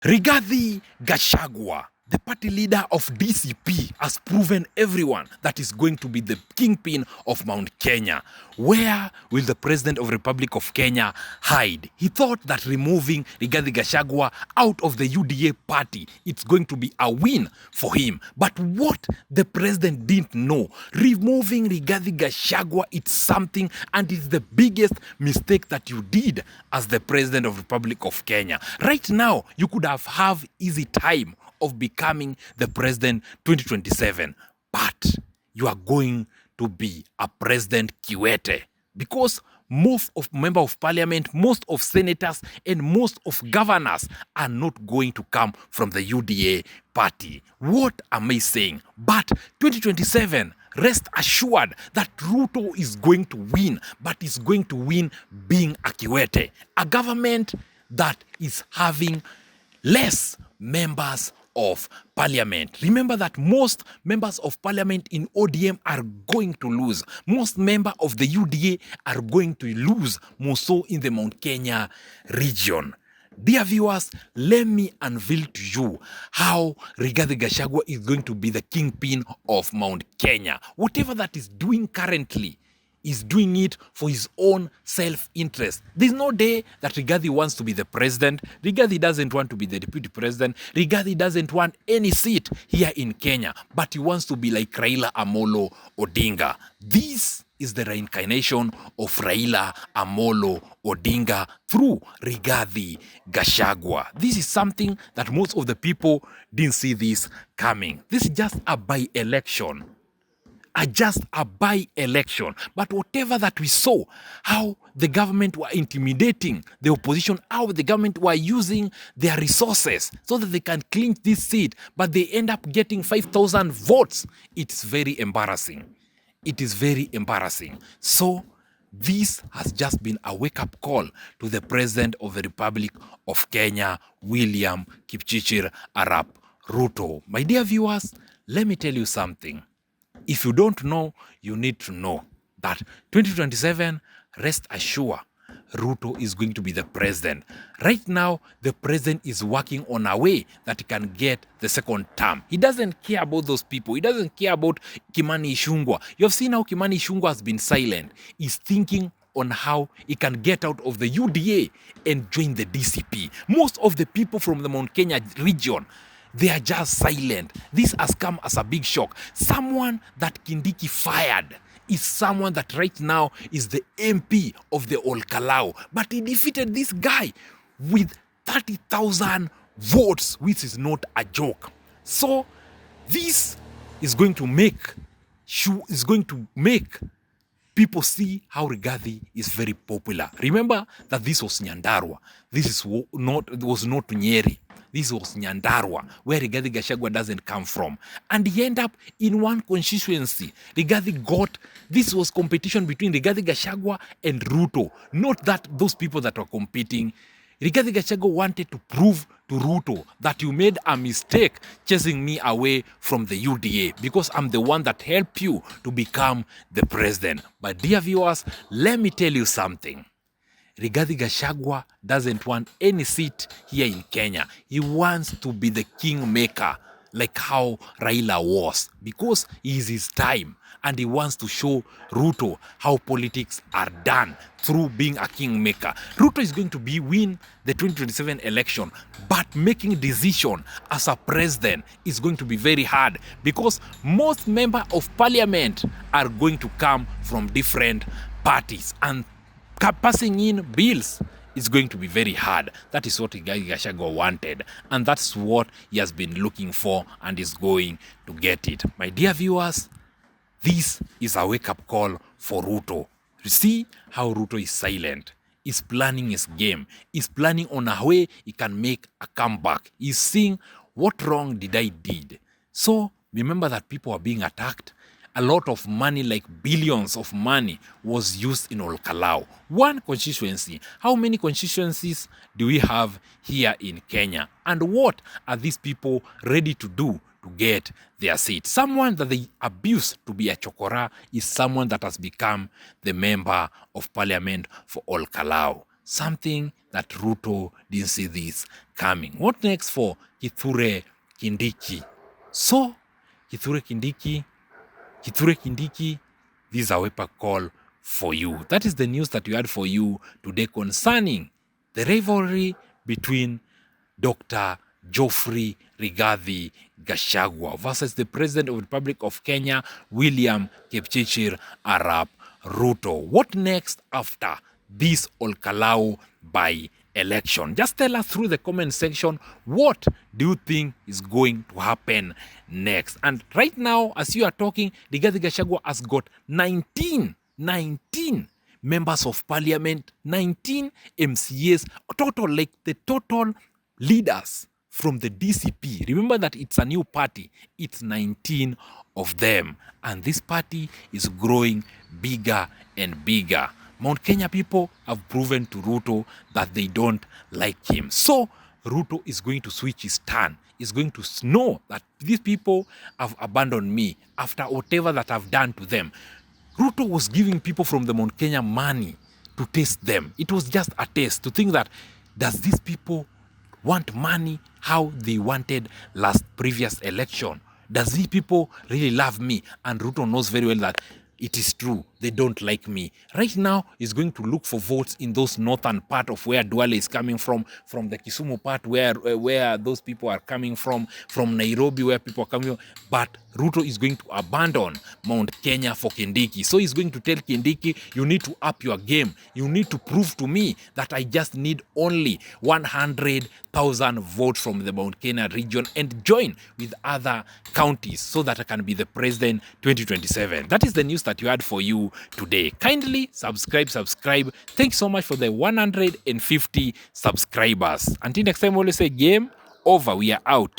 Rigathi Gachagua, the party leader of DCP, has proven everyone that is going to be the kingpin of Mount Kenya. Where will the President of the Republic of Kenya hide? He thought that removing Rigathi Gachagua out of the UDA party, it's going to be a win for him. But what the President didn't know, removing Rigathi Gachagua, it's something, and it's the biggest mistake that you did as the President of the Republic of Kenya. Right now, you could have easy time of becoming the president 2027, but you are going to be a president Kiwete, because most of member of parliament, most of senators, and most of governors are not going to come from the UDA party. What am I saying? But 2027, rest assured that Ruto is going to win, but is going to win being a Kiwete, a government that is having less members of parliament. Remember that most members of parliament in ODM are going to lose. Most members of the UDA are going to lose, more so in the Mount Kenya region. Dear viewers, let me unveil to you how Rigathi Gachagua is going to be the kingpin of Mount Kenya. Whatever that is doing currently, is doing it for his own self-interest. There's no day that Rigathi wants to be the president. Rigathi doesn't want to be the deputy president. Rigathi doesn't want any seat here in Kenya, but he wants to be like Raila Amolo Odinga. This is the reincarnation of Raila Amolo Odinga through Rigathi Gachagua. This is something that most of the people didn't see this coming. This is just a by-election. Just a by-election. But whatever that we saw, how the government were intimidating the opposition, how the government were using their resources so that they can clinch this seat, but they end up getting 5,000 votes. It's very embarrassing. It is very embarrassing. So this has just been a wake-up call to the President of the Republic of Kenya, William Kipchirchir Arap Ruto. My dear viewers, let me tell you something. If you don't know, you need to know that 2027, rest assured, Ruto is going to be the president. Right now, the president is working on a way that he can get the second term. He doesn't care about those people. He doesn't care about Kimani Ichung'wah. You have seen how Kimani Ichung'wah has been silent. He's thinking on how he can get out of the UDA and join the DCP. Most of the people from the Mount Kenya region, they are just silent. This has come as a big shock. Someone that Kindiki fired is someone that right now is the MP of the Olkalau. But he defeated this guy with 30,000 votes, which is not a joke. So this is going to make people see how Rigathi is very popular. Remember that this was Nyandarua. This was not Nyeri. This was Nyandarua, where Rigathi Gachagua doesn't come from. And he ended up in one constituency. This was competition between Rigathi Gachagua and Ruto. Not that those people that were competing. Rigathi Gachagua wanted to prove to Ruto that you made a mistake chasing me away from the UDA because I'm the one that helped you to become the president. But dear viewers, let me tell you something. Rigathi Gachagua doesn't want any seat here in Kenya. He wants to be the kingmaker like how Raila was, because it is his time and he wants to show Ruto how politics are done through being a kingmaker. Ruto is going to win the 2027 election, but making decision as a president is going to be very hard because most members of parliament are going to come from different parties, and passing in bills is going to be very hard. That is what Rigathi Gachagua wanted, and that's what he has been looking for and is going to get it. My dear viewers, this is a wake-up call for Ruto. You see how Ruto is silent. He's planning his game. He's planning on a way he can make a comeback. He's seeing what wrong did I did. So remember that people are being attacked. A lot of money, like billions of money, was used in Olkalau. One constituency. How many constituencies do we have here in Kenya? And what are these people ready to do to get their seat? Someone that they abuse to be a chokora is someone that has become the member of parliament for Olkalau. something that Ruto didn't see this coming. What next for Kithure Kindiki? So, Kithure Kindiki, this is a wake-up call for you. That is the news that we had for you today concerning the rivalry between Dr. Geoffrey Rigathi Gachagua versus the President of the Republic of Kenya, William Kipchirchir Arap Ruto. What next after this Olkalau by-election? Just tell us through the comment section, what do you think is going to happen next? And right now, as you are talking, Rigathi Gachagua has got 19 members of parliament, 19 MCAs, like the total leaders from the DCP. Remember that it's a new party. It's 19 of them. And this party is growing bigger and bigger. Mount Kenya people have proven to Ruto that they don't like him. So Ruto is going to switch his turn. He's going to know that these people have abandoned me after whatever that I've done to them. Ruto was giving people from the Mount Kenya money to taste them. It was just a taste to think that, does these people want money how they wanted previous election? Does these people really love me? And Ruto knows very well that it is true. They don't like me. Right now, he's going to look for votes in those northern part of where Duale is coming from the Kisumu part where those people are coming from Nairobi where people are coming from. But Ruto is going to abandon Mount Kenya for Kindiki. So he's going to tell Kindiki, you need to up your game. You need to prove to me that I just need only 100,000 votes from the Mount Kenya region and join with other counties so that I can be the president 2027. That is the news that you had for you today. Kindly subscribe. Thanks so much for the 150 subscribers. Until next time, always say game over. We are out.